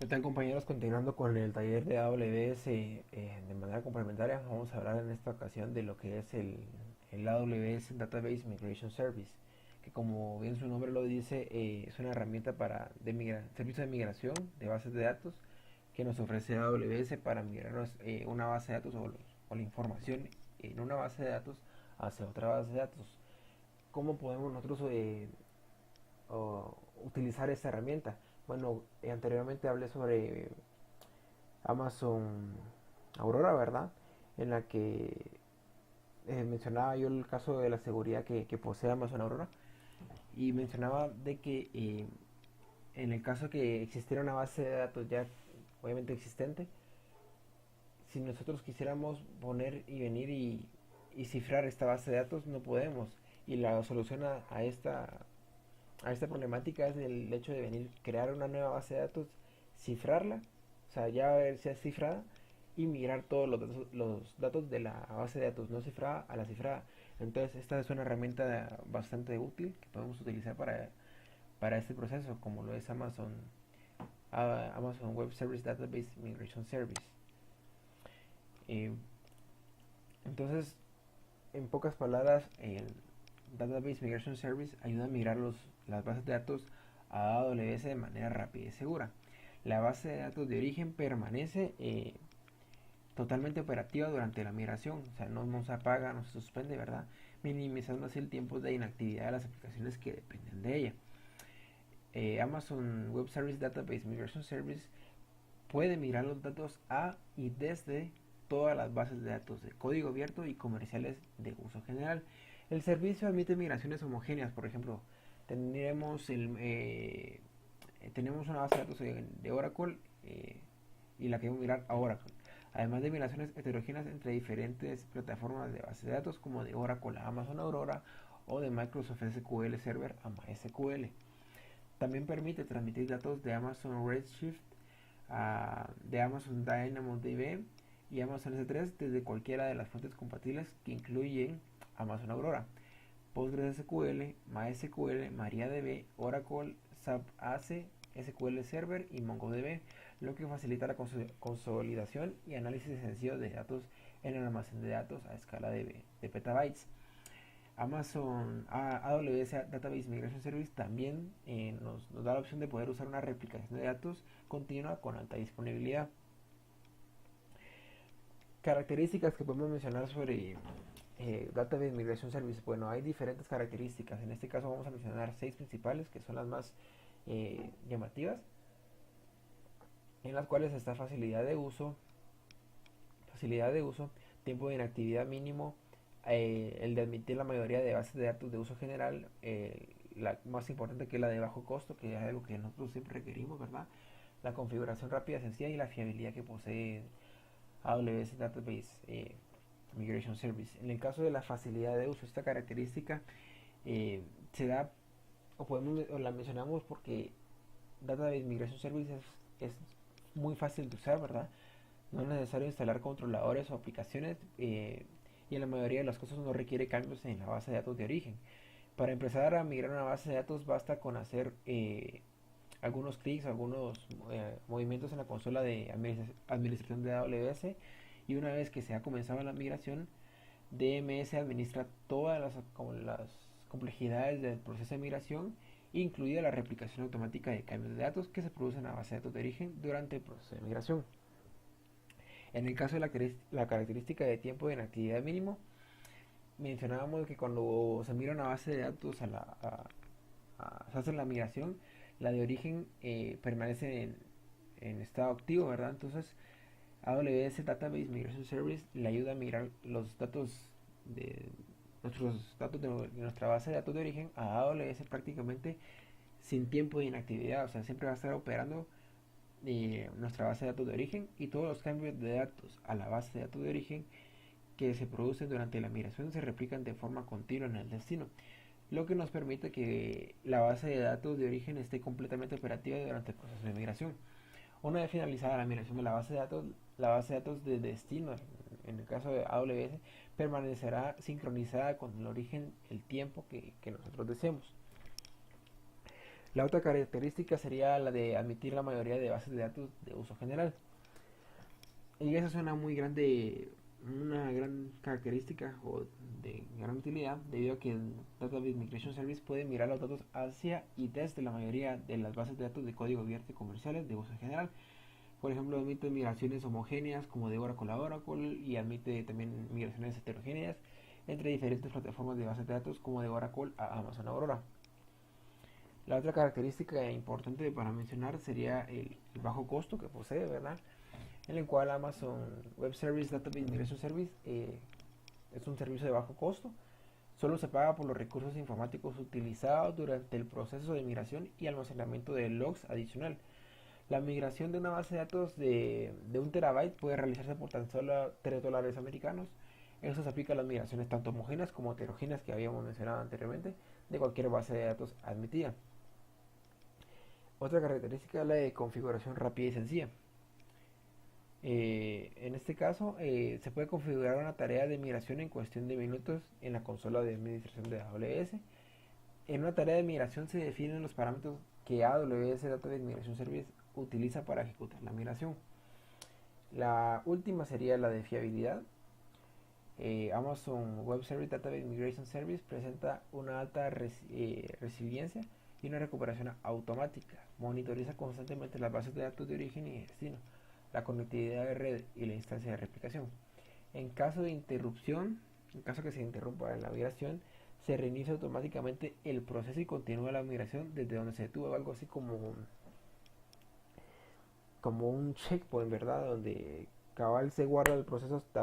¿Qué tal, compañeros? Continuando con el taller de AWS de manera complementaria, vamos a hablar en esta ocasión de lo que es el AWS Database Migration Service, que como bien su nombre lo dice, es una herramienta servicio de migración de bases de datos que nos ofrece AWS para migrarnos una base de datos o la información en una base de datos hacia otra base de datos. ¿Cómo podemos nosotros utilizar esta herramienta? Bueno, anteriormente hablé sobre Amazon Aurora, ¿verdad? En la que mencionaba yo el caso de la seguridad que posee Amazon Aurora y mencionaba de que en el caso que existiera una base de datos ya obviamente existente, si nosotros quisiéramos poner y venir y cifrar esta base de datos, no podemos. Y la solución a esta problemática es el hecho de venir, crear una nueva base de datos, cifrarla, o sea, ya ver si es cifrada y migrar todos los datos de la base de datos no cifrada a la cifrada. Entonces, esta es una herramienta bastante útil que podemos utilizar para este proceso, como lo es Amazon Web Service Database Migration Service. Eh, entonces, en pocas palabras, el Database Migration Service ayuda a migrar las bases de datos a AWS de manera rápida y segura. La base de datos de origen permanece totalmente operativa durante la migración, o sea, no se apaga, no se suspende, ¿verdad? Minimizando así el tiempo de inactividad de las aplicaciones que dependen de ella. Amazon Web Service Database Migration Service puede migrar los datos a y desde todas las bases de datos de código abierto y comerciales de uso general. El servicio admite migraciones homogéneas, por ejemplo, tendremos tenemos una base de datos de Oracle y la queremos migrar a Oracle. Además de migraciones heterogéneas entre diferentes plataformas de base de datos como de Oracle a Amazon Aurora o de Microsoft SQL Server a MySQL. También permite transmitir datos de Amazon Redshift, de Amazon DynamoDB y Amazon S3 desde cualquiera de las fuentes compatibles que incluyen Amazon Aurora, PostgreSQL, MySQL, MariaDB, Oracle, SAP AC, SQL Server y MongoDB, lo que facilita la consolidación y análisis sencillo de datos en el almacén de datos a escala de petabytes. AWS Database Migration Service también nos da la opción de poder usar una replicación de datos continua con alta disponibilidad. Características que podemos mencionar sobre Database Migration Service. Bueno, hay diferentes características. En este caso vamos a mencionar 6 principales que son las más llamativas, en las cuales está facilidad de uso, tiempo de inactividad mínimo, el de admitir la mayoría de bases de datos de uso general, la más importante que es la de bajo costo, que es algo que nosotros siempre requerimos, ¿verdad? La configuración rápida, sencilla y la fiabilidad que posee AWS Database Migration Service. En el caso de la facilidad de uso, esta característica se da o la mencionamos porque Database Migration Service es muy fácil de usar, ¿verdad? No es necesario instalar controladores o aplicaciones y en la mayoría de los casos no requiere cambios en la base de datos de origen. Para empezar a migrar una base de datos basta con hacer algunos clics, algunos movimientos en la consola de administración de AWS y una vez que se ha comenzado la migración, DMS administra todas las complejidades del proceso de migración, incluida la replicación automática de cambios de datos que se producen en la base de datos de origen durante el proceso de migración. En el caso de la característica de tiempo de inactividad mínimo, mencionábamos que cuando se mira una base de datos se hace la migración, la de origen permanece en estado activo, ¿verdad? Entonces, AWS Database Migration Service le ayuda a migrar los datos de nuestros datos de nuestra base de datos de origen a AWS prácticamente sin tiempo de inactividad, o sea, siempre va a estar operando nuestra base de datos de origen y todos los cambios de datos a la base de datos de origen que se producen durante la migración se replican de forma continua en el destino, lo que nos permite que la base de datos de origen esté completamente operativa durante el proceso de migración. Una vez finalizada la migración de la base de datos de destino, en el caso de AWS, permanecerá sincronizada con el origen el tiempo que nosotros deseemos. La otra característica sería la de admitir la mayoría de bases de datos de uso general. Y esa es una gran característica o de gran utilidad, debido a que el Database Migration Service puede mirar los datos hacia y desde la mayoría de las bases de datos de código abierto y comerciales de uso general. Por ejemplo, admite migraciones homogéneas como de Oracle a Oracle, y admite también migraciones heterogéneas entre diferentes plataformas de bases de datos como de Oracle a Amazon Aurora. La otra característica importante para mencionar sería el bajo costo que posee, ¿verdad? En el cual Amazon Web Service Database Migration Service es un servicio de bajo costo. Solo se paga por los recursos informáticos utilizados durante el proceso de migración y almacenamiento de logs adicional. La migración de una base de datos de 1 terabyte puede realizarse por tan solo $3 americanos. Eso se aplica a las migraciones tanto homogéneas como heterogéneas que habíamos mencionado anteriormente de cualquier base de datos admitida. Otra característica es la de configuración rápida y sencilla. En este caso, se puede configurar una tarea de migración en cuestión de minutos en la consola de administración de AWS. En una tarea de migración se definen los parámetros que AWS Database Migration Service utiliza para ejecutar la migración. La última sería la de fiabilidad. Amazon Web Service Database Migration Service presenta una alta resiliencia y una recuperación automática. Monitoriza constantemente las bases de datos de origen y destino, la conectividad de red y la instancia de replicación. En caso de interrupción, en caso que se interrumpa la migración, se reinicia automáticamente el proceso y continúa la migración desde donde se detuvo, algo así como un checkpoint, ¿verdad? Donde cabal se guarda el proceso hasta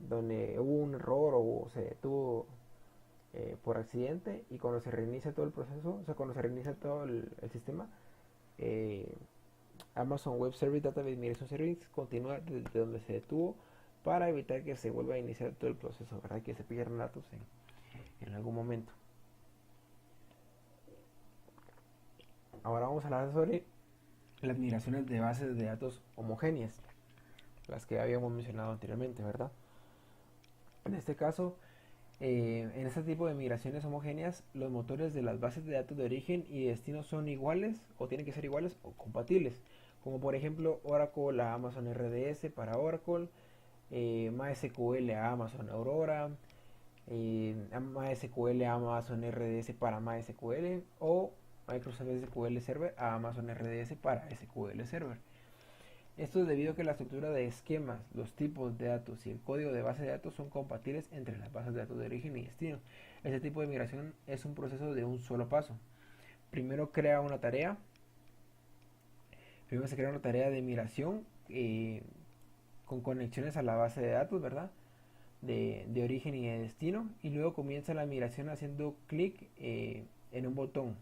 donde hubo un error o se detuvo por accidente, y cuando se reinicia todo el proceso, o sea, cuando se reinicia todo el sistema, eh, Amazon Web Service Database Migration Service continúa desde donde se detuvo para evitar que se vuelva a iniciar todo el proceso, ¿verdad? Que se pierdan datos en algún momento. Ahora vamos a hablar sobre las migraciones de bases de datos homogéneas, las que habíamos mencionado anteriormente, ¿verdad? En este caso, en este tipo de migraciones homogéneas, los motores de las bases de datos de origen y destino son iguales, o tienen que ser iguales o compatibles, como por ejemplo Oracle a Amazon RDS para Oracle, MySQL a Amazon Aurora, MySQL a Amazon RDS para MySQL, o Microsoft SQL Server a Amazon RDS para SQL Server. Esto es debido a que la estructura de esquemas, los tipos de datos y el código de base de datos son compatibles entre las bases de datos de origen y destino. Este tipo de migración es un proceso de un solo paso. Primero crea una tarea. Primero se crea una tarea de migración con conexiones a la base de datos, ¿verdad? De origen y de destino. Y luego comienza la migración haciendo clic en un botón.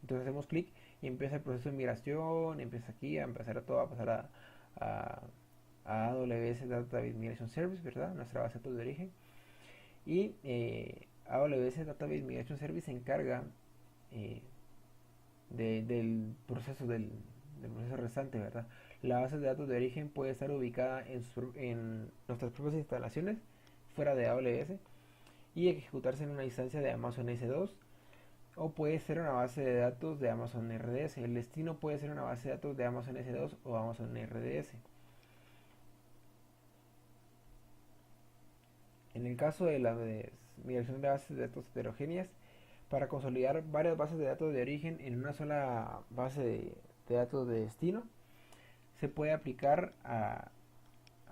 Entonces hacemos clic y empieza el proceso de migración, empieza aquí a empezar a todo a pasar a AWS Database Migration Service, ¿verdad? Nuestra base de datos de origen. Y AWS Database Migration Service se encarga del proceso proceso restante, ¿verdad? La base de datos de origen puede estar ubicada en nuestras propias instalaciones fuera de AWS y ejecutarse en una instancia de Amazon S2, o puede ser una base de datos de Amazon RDS. El destino puede ser una base de datos de Amazon S2 o Amazon RDS. En el caso de la migración de bases de datos heterogéneas, para consolidar varias bases de datos de origen en una sola base de datos de destino, se puede aplicar a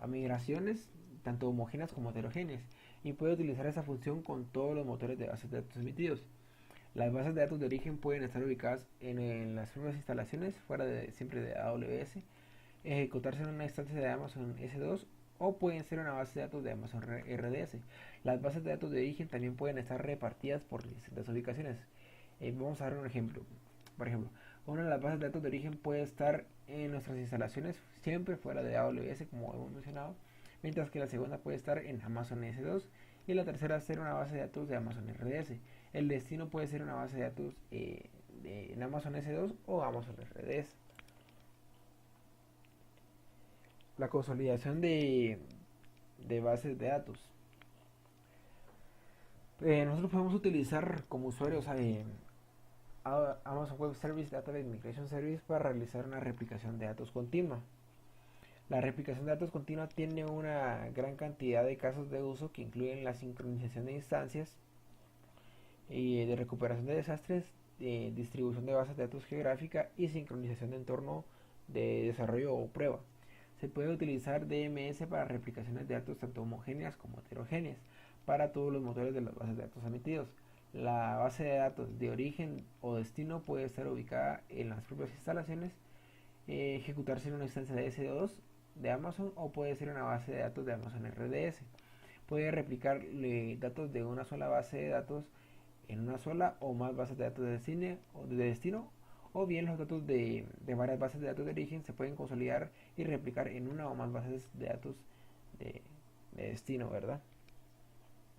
migraciones tanto homogéneas como heterogéneas, y puede utilizar esa función con todos los motores de bases de datos emitidos. Las bases de datos de origen pueden estar ubicadas en las propias instalaciones fuera siempre de AWS, ejecutarse en una instancia de Amazon S2, o pueden ser una base de datos de Amazon RDS. Las bases de datos de origen también pueden estar repartidas por distintas ubicaciones. Vamos a dar un ejemplo. Por ejemplo, una de las bases de datos de origen puede estar en nuestras instalaciones siempre fuera de AWS, como hemos mencionado, mientras que la segunda puede estar en Amazon S2 y la tercera ser una base de datos de Amazon RDS. El destino puede ser una base de datos en Amazon S2 o Amazon RDS. La consolidación de bases de datos. Nosotros podemos utilizar como usuarios Amazon Web Service Database Migration Service para realizar una replicación de datos continua. La replicación de datos continua tiene una gran cantidad de casos de uso que incluyen la sincronización de instancias y de recuperación de desastres, distribución de bases de datos geográfica y sincronización de entorno de desarrollo o prueba. Se puede utilizar DMS para replicaciones de datos tanto homogéneas como heterogéneas para todos los motores de las bases de datos emitidos. La base de datos de origen o destino puede estar ubicada en las propias instalaciones, ejecutarse en una instancia de S2 de Amazon o puede ser una base de datos de Amazon RDS. Puede replicar datos de una sola base de datos en una sola o más bases de datos de destino, o bien los datos de varias bases de datos de origen se pueden consolidar y replicar en una o más bases de datos de, de destino, ¿verdad?